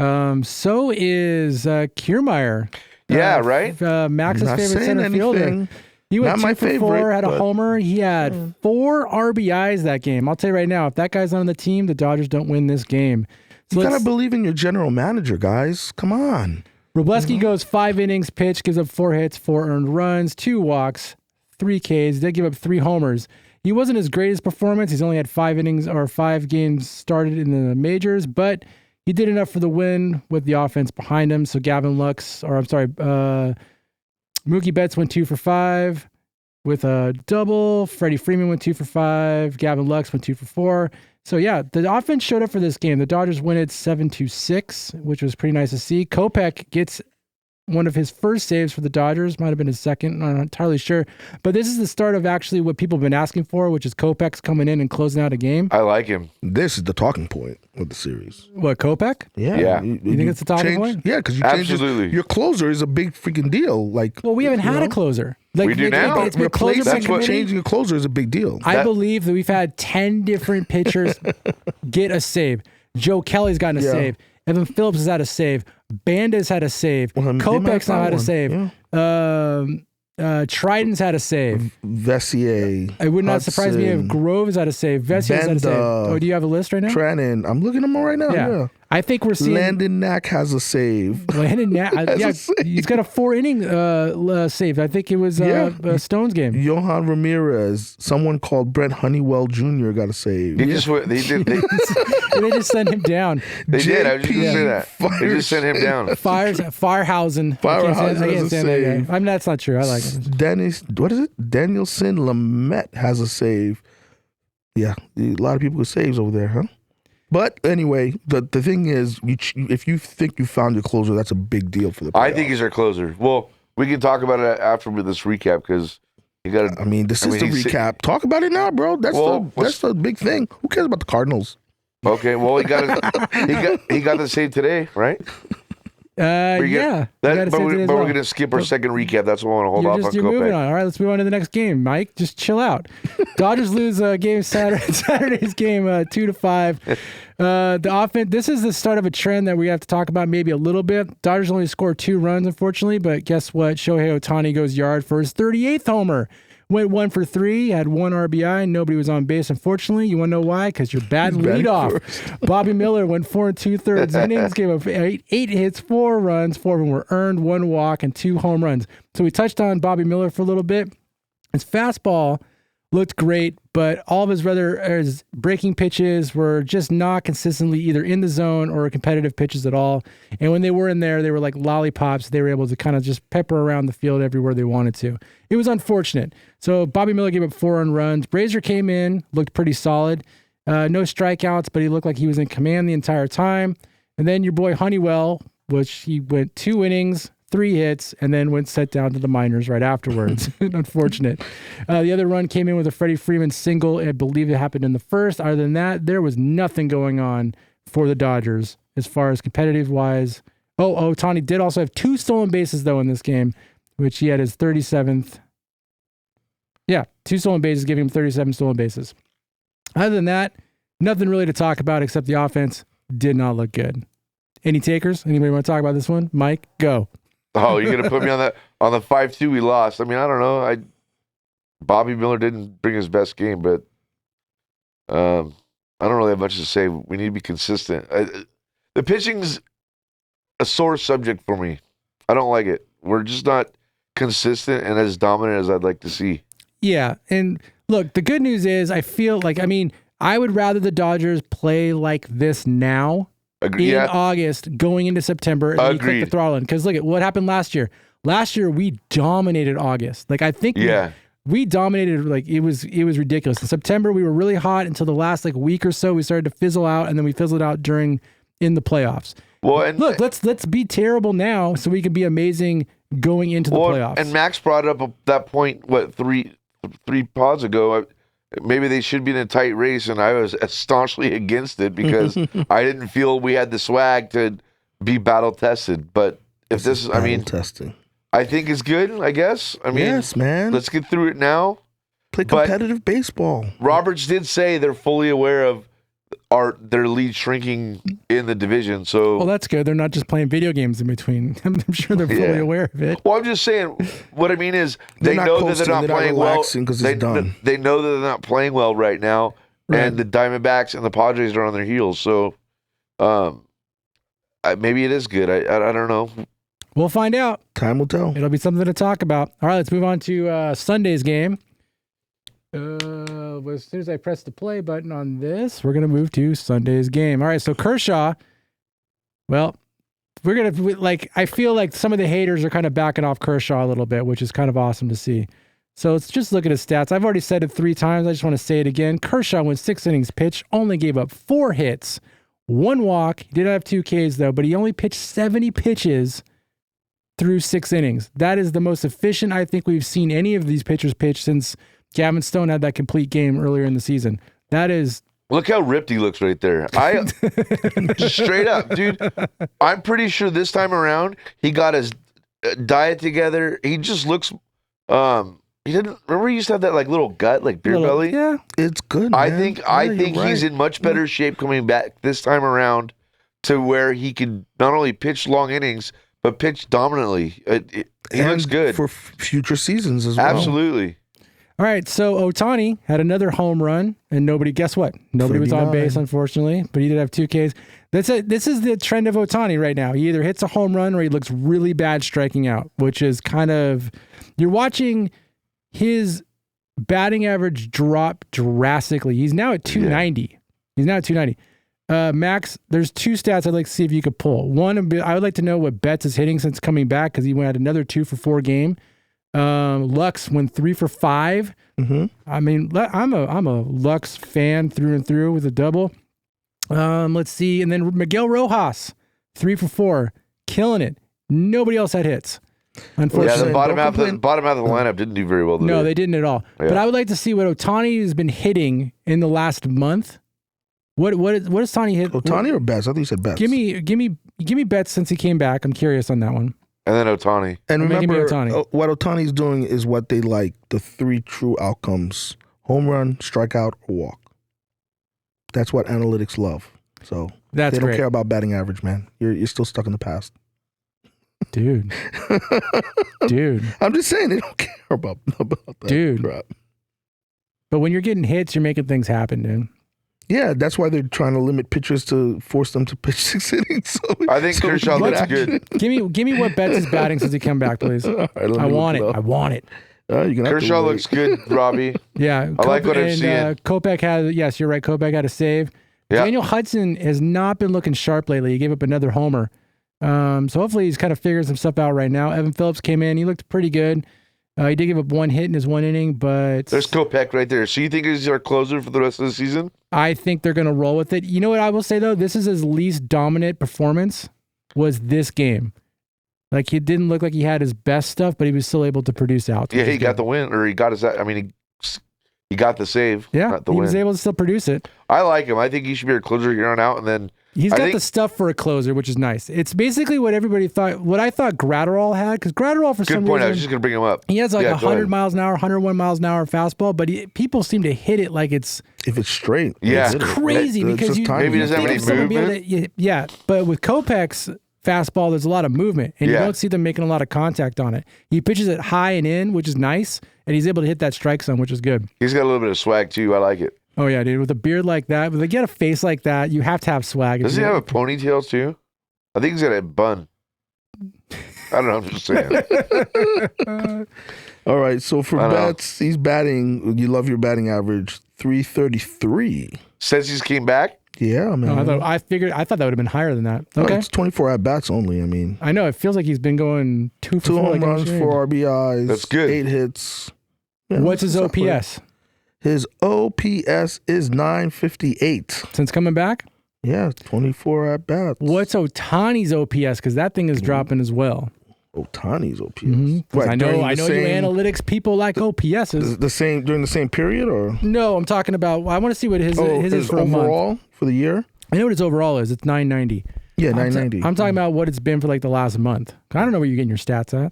So is Kiermaier. Yeah, right? Max's favorite center fielder. He went 2 for 4, had a homer. He had 4 RBIs that game. I'll tell you right now, if that guy's on the team, the Dodgers don't win this game. So you got to believe in your general manager, guys. Come on. Wroblewski goes 5 innings pitched, gives up 4 hits, 4 earned runs, 2 walks, 3 Ks. They give up 3 homers. He wasn't his greatest performance. He's only had 5 innings or 5 games started in the majors, but he did enough for the win with the offense behind him. So Mookie Betts went 2 for 5 with a double. Freddie Freeman went 2 for 5. Gavin Lux went 2 for 4. So yeah, the offense showed up for this game. The Dodgers win it 7-6, which was pretty nice to see. Kopech gets one of his first saves for the Dodgers. Might have been his second. I'm not entirely sure. But this is the start of actually what people have been asking for, which is Kopech's coming in and closing out a game. I like him. This is the talking point of the series. What, Kopech? Yeah. You think it's the talking point? Yeah, because you Absolutely. your closer is a big freaking deal. Like, Well, we haven't had a closer. Like, We do now. It's been closer by committee. Changing a closer is a big deal. I believe that we've had 10 different pitchers get a save. Joe Kelly's gotten a save. Evan Phillips has had a save. Banda's had a save. Well, Kopech's now had a save. Yeah. Triton's had a save. Vessier. It would not surprise me if Grove's had a save. Vessier's had a save. Oh, do you have a list right now? Trennan. I'm looking at them right now. Yeah. I think we're seeing Landon Knack has a save. Landon Knack. He's got a 4-inning save. I think it was Stone's game. Johan Ramirez. Someone called Brent Honeywell Jr. got a save. They just They just sent him down. They did. I was just gonna say that. They just sent him down. Firehausen. Firehausen I can't has a stand that save. guy. I mean, that's not true. I like him. Danielson Lamet has a save. Yeah, a lot of people with saves over there, huh? But anyway, the thing is, if you think you found your closer, that's a big deal for the playoffs. I think he's our closer. Well, we can talk about it after this recap because you got to. I mean, this is the recap. Talk about it now, bro. That's the big thing. Who cares about the Cardinals? Okay, well, he got the save today, right? Yeah. But we're going to skip our second recap. That's what I want to hold off on. You're moving on. All right, let's move on to the next game. Mike, just chill out. Dodgers lose game Saturday's game 2-5. The offense. This is the start of a trend that we have to talk about maybe a little bit. Dodgers only scored 2 runs, unfortunately, but guess what? Shohei Ohtani goes yard for his 38th homer. Went 1 for 3, had 1 RBI, and nobody was on base, unfortunately. You want to know why? Because you're bad leadoff. Bobby Miller went 4 2/3 innings, gave up 8 hits, 4 runs, 4 of them were earned, 1 walk, and 2 home runs. So we touched on Bobby Miller for a little bit. His fastball looked great, but all of his breaking pitches were just not consistently either in the zone or competitive pitches at all. And when they were in there, they were like lollipops. They were able to kind of just pepper around the field everywhere they wanted to. It was unfortunate. So Bobby Miller gave up 4 earned runs. Brazier came in, looked pretty solid. No strikeouts, but he looked like he was in command the entire time. And then your boy Honeywell, which he went 2 innings, 3 hits, and then went set down to the minors right afterwards. Unfortunate. The other run came in with a Freddie Freeman single. I believe it happened in the first. Other than that, there was nothing going on for the Dodgers as far as competitive-wise. Ohtani did also have 2 stolen bases, though, in this game, which he had his 37th. Yeah, 2 stolen bases, giving him 37 stolen bases. Other than that, nothing really to talk about except the offense did not look good. Any takers? Anybody want to talk about this one? Mike, go. Oh, you're gonna put me on the 5-2 we lost. I mean, I don't know. Bobby Miller didn't bring his best game, but I don't really have much to say. We need to be consistent. The pitching's a sore subject for me. I don't like it. We're just not consistent and as dominant as I'd like to see. Yeah, and look, the good news is I feel like, I would rather the Dodgers play like this now in August going into September and then you click the throttle in. Because look at what happened last year. Last year, we dominated August. Like, I think we dominated, like, it was ridiculous. In September, we were really hot until the last, like, week or so. We started to fizzle out, and then we fizzled out in the playoffs. Well, and look, let's be terrible now so we can be amazing going into the playoffs. And Max brought up that point, three pods ago. Maybe they should be in a tight race, and I was staunchly against it because I didn't feel we had the swag to be battle tested. But if this is, testing. I think it's good, I guess. Yes, man. Let's get through it now. Play competitive baseball. Roberts did say they're fully aware of their lead shrinking in the division. So well, that's good. They're not just playing video games in between. I'm sure they're fully aware of it. Well, I'm just saying. What I mean is they know that they're not playing well. They know that they're not playing well right now, and the Diamondbacks and the Padres are on their heels. So, maybe it is good. I don't know. We'll find out. Time will tell. It'll be something to talk about. All right, let's move on to Sunday's game. As soon as I press the play button on this, we're going to move to Sunday's game. All right, so Kershaw, well, I feel like some of the haters are kind of backing off Kershaw a little bit, which is kind of awesome to see. So let's just look at his stats. I've already said it 3 times. I just want to say it again. Kershaw went 6 innings pitched, only gave up 4 hits, 1 walk. He did have 2 Ks, though, but he only pitched 70 pitches through 6 innings. That is the most efficient I think we've seen any of these pitchers pitch since Gavin Stone had that complete game earlier in the season. That is... Look how ripped he looks right there. Straight up, dude. I'm pretty sure this time around he got his diet together. He just looks. He didn't remember he used to have that like little gut, like beer belly. Yeah, it's good. I man. think he's in much better shape coming back this time around to where he can not only pitch long innings but pitch dominantly. He looks good for future seasons as well. Absolutely. All right, so Ohtani had another home run, and guess what? Nobody was on base, unfortunately, but he did have 2 Ks. This is the trend of Ohtani right now. He either hits a home run or he looks really bad striking out, which is kind of, you're watching his batting average drop drastically. He's now at 290. Yeah. He's now at 290. Max, there's 2 stats I'd like to see if you could pull. One, I would like to know what Betts is hitting since coming back because he went another 2 for 4 game. Lux went 3 for 5. Mm-hmm. I mean, I'm a Lux fan through and through with a double. Let's see, and then Miguel Rojas 3 for 4, killing it. Nobody else had hits. Unfortunately, yeah, the bottom half of the lineup didn't do very well. No, they didn't at all. Yeah. But I would like to see what Ohtani has been hitting in the last month. What is Ohtani hit? Ohtani or Betts? I think you said Betts. Give me Betts since he came back. I'm curious on that one. And then Ohtani. And remember, what Ohtani's doing is what they like, the 3 true outcomes: home run, strikeout, or walk. That's what analytics love. So they don't care about batting average, man. You're still stuck in the past. Dude. I'm just saying they don't care about that dude. crap. But when you're getting hits, you're making things happen, dude. Yeah, that's why they're trying to limit pitchers to force them to pitch 6 innings. So I think Kershaw looks good. Give me what Betts is batting since he come back, please. Right, I want it. Kershaw looks good, Robbie. Yeah, I like what I'm seeing. Kopech had, yes, you're right. Kopech had a save. Yeah. Daniel Hudson has not been looking sharp lately. He gave up another homer. So hopefully he's kind of figuring some stuff out right now. Evan Phillips came in. He looked pretty good. He did give up 1 hit in his 1 inning, but... There's Kopech right there. So you think he's our closer for the rest of the season? I think they're going to roll with it. You know what I will say, though? This is his least dominant performance was this game. Like, he didn't look like he had his best stuff, but he was still able to produce out. Yeah, he got the win, or he got his... I mean, he got the save, not the win. He was able to still produce it. I like him. I think he should be our closer here on out, and then... He's got the stuff for a closer, which is nice. It's basically what everybody thought, what I thought Gratterall had, because Gratterall for some reason... Good point, I was just going to bring him up. He has like 100 miles an hour, 101 miles an hour fastball, but people seem to hit it like it's... If it's straight. Yeah. It's crazy because maybe he doesn't have any movement. Yeah, but with Kopech's fastball, there's a lot of movement, and you don't see them making a lot of contact on it. He pitches it high and in, which is nice, and he's able to hit that strike zone, which is good. He's got a little bit of swag, too. I like it. Oh, yeah, dude. With a beard like that, with a face like that, you have to have swag. Does he have a ponytail, too? I think he's got a bun. I don't know. I'm just saying. All right. So for Betts, he's batting, you love your batting average, 333. Since he's came back? Yeah, man. I thought that would have been higher than that. Okay. It's 24 at-bats only, I mean. I know. It feels like he's been going 2 for 4. 2 home runs, 4 RBIs. That's good. 8 hits. Yeah, what's his OPS? His OPS is 958. Since coming back? Yeah, 24 at-bats. What's Ohtani's OPS? Because that thing is dropping as well. Ohtani's OPS? Mm-hmm. I know you analytics people like OPSs. During the same period, or? No, I'm talking about, I want to see what his is for overall a month. For the year? I know what his overall is. It's 990. Yeah, 990. I'm talking about what it's been for like the last month. I don't know where you're getting your stats at.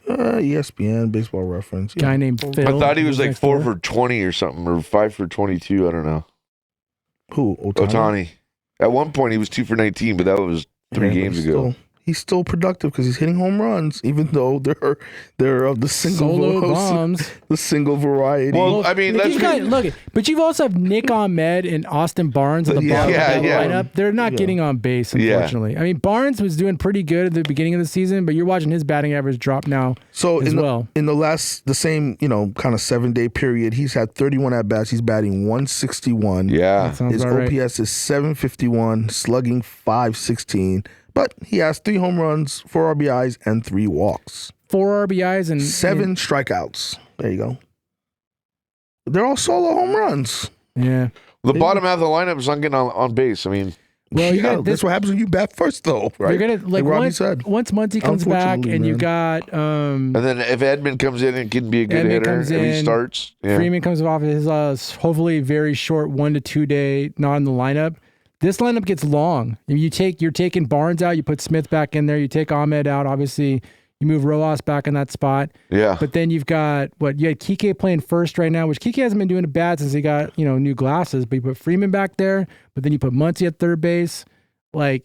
ESPN, Baseball Reference. Guy named Phil. I thought he was like 4 for 20 or something, or 5 for 22. I don't know. Who? Ohtani? At one point, he was 2 for 19, but that was 3 games ago. He's still productive because he's hitting home runs, even though they're of the single bombs, the single variety. Well, I mean, but you've also have Nick Ahmed and Austin Barnes at the bottom of that lineup. They're not getting on base, unfortunately. I mean, Barnes was doing pretty good at the beginning of the season, but you're watching his batting average drop now. So in the same kind of 7-day period, he's had 31 at bats. He's batting 161. Yeah, his OPS is 751, slugging 516. But he has 3 home runs, 4 RBIs, and 3 walks. 4 RBIs and 7 strikeouts. There you go. They're all solo home runs. Yeah. The bottom half of the lineup is not getting on base. I mean, Well, that's what happens when you bat first, though, right? You're gonna like Robbie said. Once Muncy comes back, and you got, and then if Edman comes in and can be a good hitter, if he starts, Freeman comes off his hopefully very short 1 to 2 day not in the lineup. This lineup gets long. You're taking Barnes out, you put Smith back in there, you take Ahmed out, obviously. You move Rojas back in that spot. Yeah. But then you've got you had Kike playing first right now, which Kike hasn't been doing it bad since he got, new glasses. But you put Freeman back there, but then you put Muncy at third base. Then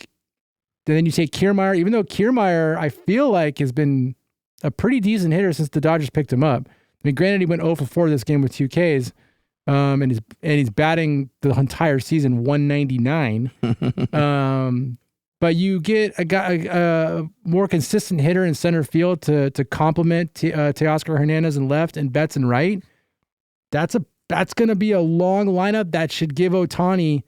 you take Kiermaier, even though Kiermaier, I feel like, has been a pretty decent hitter since the Dodgers picked him up. I mean, granted, he went 0 for 4 this game with 2 Ks. And he's batting the entire season 199. But you get a more consistent hitter in center field to complement Teoscar Hernandez in left and Betts in right. That's going to be a long lineup that should give Ohtani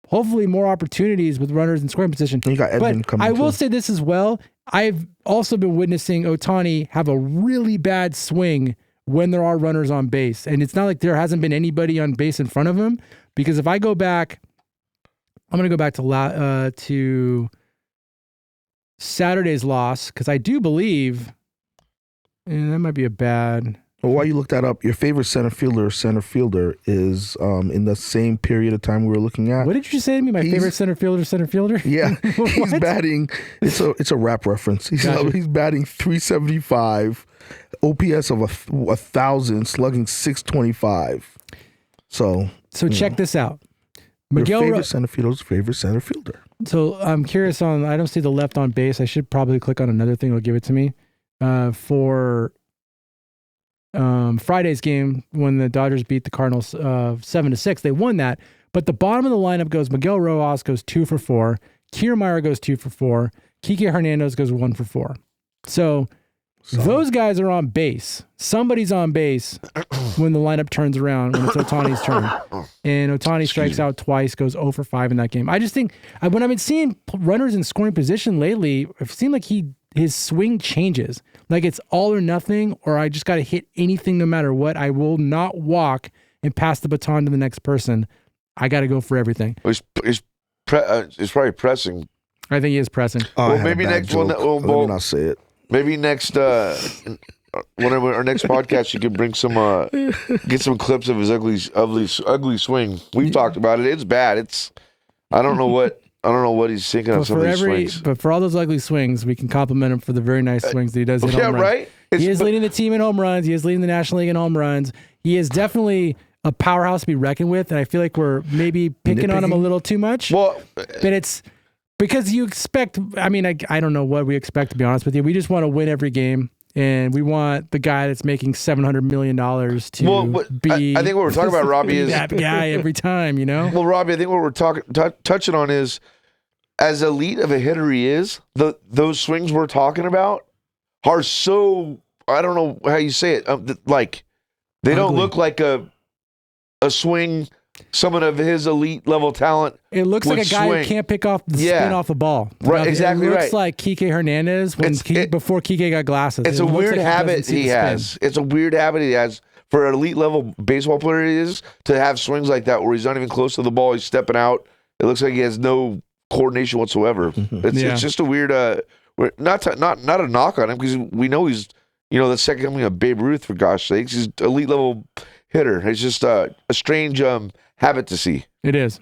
hopefully more opportunities with runners in scoring position. You got Edman coming. I will say this as well. I've also been witnessing Ohtani have a really bad swing when there are runners on base, and it's not like there hasn't been anybody on base in front of him. Because if I go back. I'm going to go back to Saturday's loss because I do believe, and that might be a bad. Well, while you look that up, your favorite center fielder is in the same period of time we were looking at. What did you say to me? My favorite center fielder? Yeah, he's batting. It's a rap reference. He's batting 375, OPS of 1,000, slugging 625. So check this out. Your favorite center fielder's favorite center fielder. So I'm curious I don't see the left on base. I should probably click on another thing. It'll give it to me. For Friday's game when the Dodgers beat the Cardinals 7-6, they won that. But the bottom of the lineup goes Miguel Rojas goes 2 for 4. Kiermaier goes 2 for 4. Kike Hernandez goes 1 for 4. So those guys are on base. Somebody's on base when the lineup turns around, when it's Ohtani's turn. And Ohtani strikes out twice, goes 0 for 5 in that game. I just think, when I've been seeing runners in scoring position lately, I've seen like his swing changes. Like it's all or nothing, or I just got to hit anything no matter what. I will not walk and pass the baton to the next person. I got to go for everything. He's probably pressing. I think he is pressing. Well, maybe next one. Let me not say it. Maybe next, whenever our next podcast, you can bring get some clips of his ugly swing. We've talked about it. It's bad. I don't know what he's thinking of some of these swings. But for all those ugly swings, we can compliment him for the very nice swings that he does hit home runs. Right. He is leading the team in home runs. He is leading the National League in home runs. He is definitely a powerhouse to be reckoned with, and I feel like we're maybe picking on him a little too much. Well, but it's because you expect. I mean, I don't know what we expect, to be honest with you. We just want to win every game, and we want the guy that's making $700 million to be. I think what we're talking about, Robbie, is that guy every time. Well, Robbie, I think what we're touching on is, as elite of a hitter he is, those swings we're talking about are so, I don't know how you say it, like they don't look like a swing someone of his elite level talent. It looks like a guy who can't pick off the spin off the ball. Right, exactly right. It looks like Kike Hernandez before Kike got glasses. It's a weird habit he has. It's a weird habit he has for an elite level baseball player he is to have swings like that where he's not even close to the ball. He's stepping out. It looks like he has no coordination whatsoever. It's just a weird, not a knock on him because we know he's, the second coming of Babe Ruth, for gosh sakes. He's elite level hitter. It's just a strange habit to see. It is.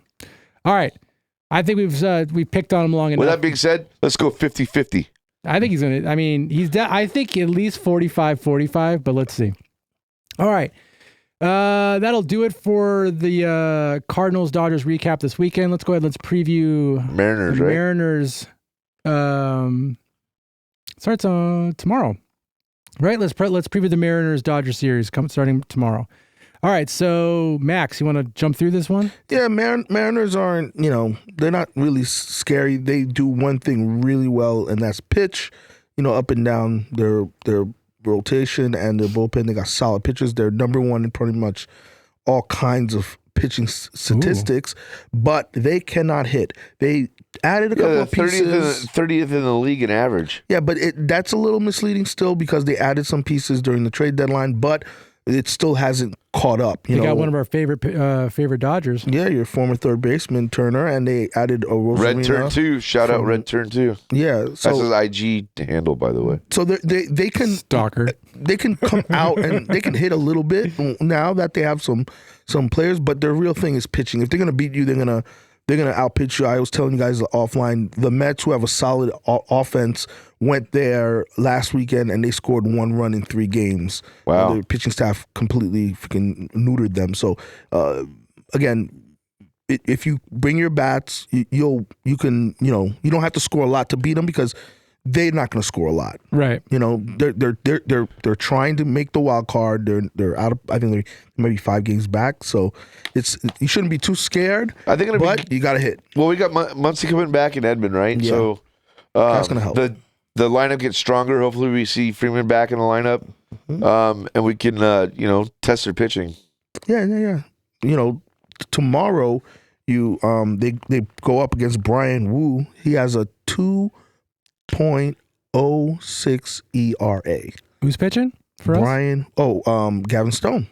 All right. I think we've picked on him long enough. With that being said, let's go 50-50. I think he's going to, I think at least 45-45, but let's see. All right. That'll do it for the Cardinals Dodgers recap this weekend. Let's go ahead. Let's preview Mariners. Mariners starts tomorrow, right? Let's preview the Mariners Dodgers series starting tomorrow. All right, so Max, you want to jump through this one? Yeah, Mariners aren't, they're not really scary. They do one thing really well, and that's pitch, up and down their rotation and their bullpen. They got solid pitchers. They're number one in pretty much all kinds of pitching statistics, but they cannot hit. They added a couple of pieces. 30th in the league in average. Yeah, but that's a little misleading still because they added some pieces during the trade deadline, but it still hasn't caught up. You got one of our favorite Dodgers. Yeah, your former third baseman Turner, and they added a Rosarino. Red Turn 2. Shout out Red Turn 2. Yeah, so that's his IG handle, by the way. So they can stalker. They can come out and they can hit a little bit now that they have some players, but their real thing is pitching. If they're gonna beat you, they're gonna outpitch you. I was telling you guys offline, the Mets, who have a solid offense, went there last weekend and they scored 1 run in 3 games. Wow. Their pitching staff completely freaking neutered them. So again, if you bring your bats, you don't have to score a lot to beat them because they're not going to score a lot. Right. They're trying to make the wild card. They're out of, I think they're maybe 5 games back. So you shouldn't be too scared. I think you got to hit. Well, we got Muncy coming back in Edmond, right? Yeah. So that's going to help. The lineup gets stronger. Hopefully, we see Freeman back in the lineup, and we can test their pitching. Yeah. Tomorrow they go up against Brian Wu. He has a 2.06 ERA. Who's pitching for us? Gavin Stone.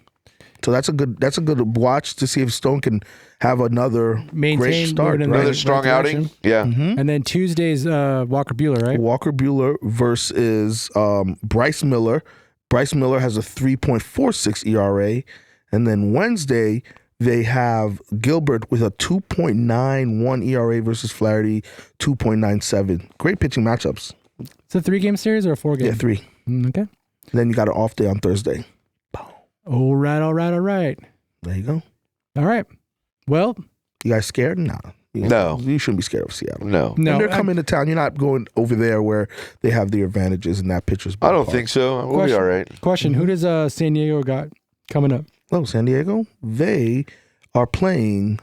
So that's a good watch to see if Stone can have another great start. Another strong outing. Yeah. Mm-hmm. And then Tuesday's Walker Buehler, right? Walker Buehler versus Bryce Miller. Bryce Miller has a 3.46 ERA. And then Wednesday, they have Gilbert with a 2.91 ERA versus Flaherty, 2.97. Great pitching matchups. It's a 3-game series or a 4-game? Yeah, 3. Okay. And then you got an off day on Thursday. All right. There you go. All right. Well. You guys scared? Nah. No. You shouldn't be scared of Seattle. No. And they're coming to town. You're not going over there where they have the advantages in that pitcher's ballpark. I don't think so. We'll be all right. Question. Who does San Diego got coming up? Oh, San Diego? They are playing...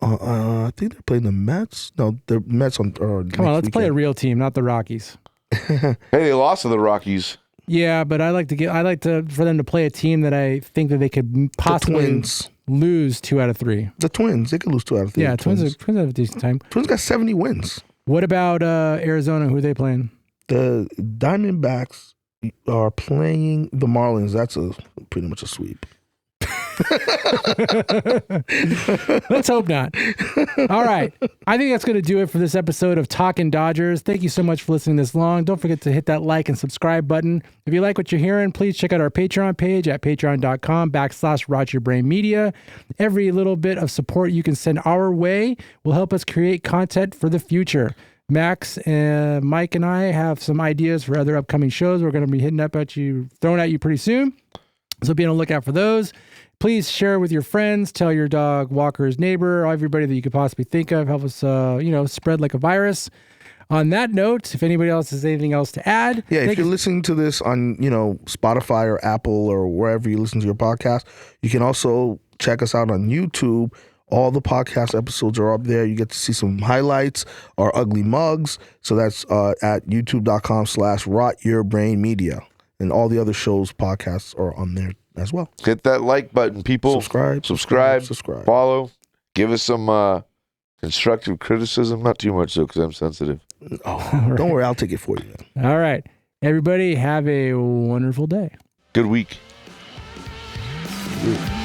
I think they're playing the Mets. No, the Mets on... Come on, let's play a real team, not the Rockies. Hey, they lost to the Rockies. Yeah, but for them to play a team that I think that they could possibly lose 2 out of 3. The Twins, they could lose 2 out of 3. Yeah, Twins have a decent time. Twins got 70 wins. What about Arizona? Who are they playing? The Diamondbacks are playing the Marlins. That's pretty much a sweep. Let's hope not. All right. I think that's going to do it for this episode of Talkin Dodgers. Thank you so much for listening this long. Don't forget to hit that like and subscribe button. If you like what you're hearing, please check out our Patreon page at patreon.com/RogerBrainMedia. Every little bit of support you can send our way will help us create content for the future. Max and Mike and I have some ideas for other upcoming shows we're going to be throwing at you pretty soon. So be on the lookout for those. Please share with your friends. Tell your dog, Walker's neighbor, everybody that you could possibly think of. Help us, spread like a virus. On that note, if anybody else has anything else to add. Yeah, if you're listening to this on, Spotify or Apple or wherever you listen to your podcast, you can also check us out on YouTube. All the podcast episodes are up there. You get to see some highlights, our ugly mugs. So that's at youtube.com/rotyourbrainmedia. And all the other shows, podcasts are on there as well. Hit that like button, people. Subscribe. Follow. Give us some constructive criticism. Not too much, though, because I'm sensitive. Right. Don't worry. I'll take it for you. All right. Everybody have a wonderful day. Good week. Yeah.